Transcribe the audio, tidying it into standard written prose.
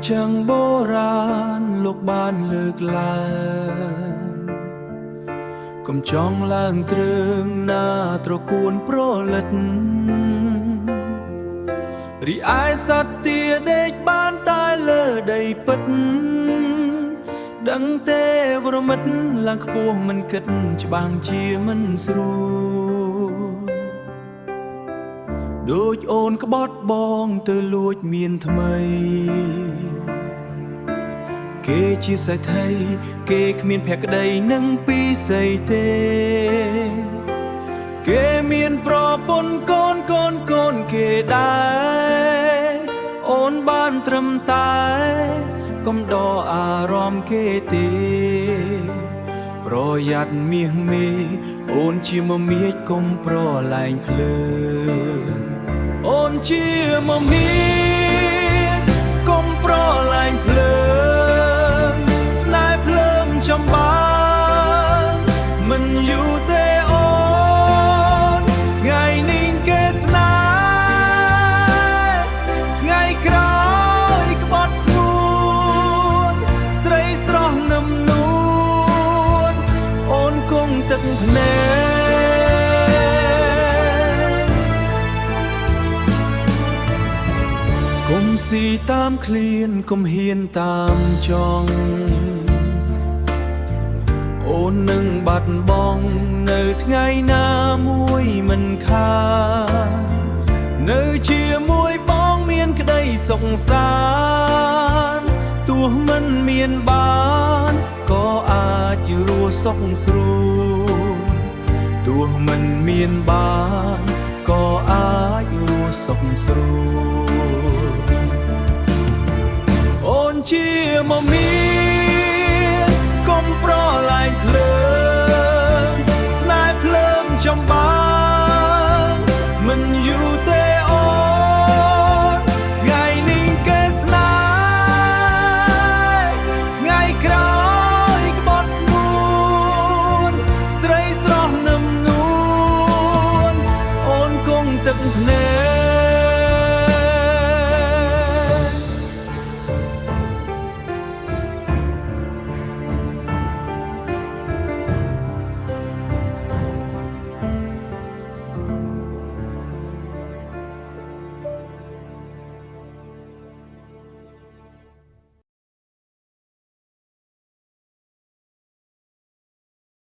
ចឹងបុរាណលោកបានលើកឡើងកុំចង់ឡើងទ្រើងណាត្រកួនប្រលិតរីឯសត្វទាដេកបានតែលើដីពិតដឹងទេវរមិតឡើងខ្ពស់មិនគិតច្បាំងជាមិនស្រួលដូចអូនក្បត់បងទៅលួចមានថ្មីគេជាសេដ្ឋីគេគ្មានភក្តីនឹងពីសីទេគេមានប្រពន្ធកូនគេដែរអូនបានត្រឹមតែកុំដកអារម្មណ៍គេទេប្រយ័ត្នមាសមេអូនជាមមាញកុំប្រឡែងភ្លើងអូនជាមមាញកុំប្រឡែងភ្លើងស្នេហ៍ភ្លើងចំបាមិនយូរទេអូនថ្ងៃនេះគេស្នេហ៍ថ្ងៃក្រោយក្បត់ស្ងួនស្រីស្រស់នឹមនួនអូនគង់ទឹកភ្នែកកុំស៊ីតាមឃ្លានកុំហ៊ានតាមចង់អូននឹងបាត់បង់នៅថ្ងៃណាមួយមិនខាននៅជាមួយបងមានក្តីសុខសាន្តទោះមិនមានបានក៏អាចរស់សុខស្រួលទោះមិនមានបានក៏អាចរស់សុខស្រួលអូនជាមមា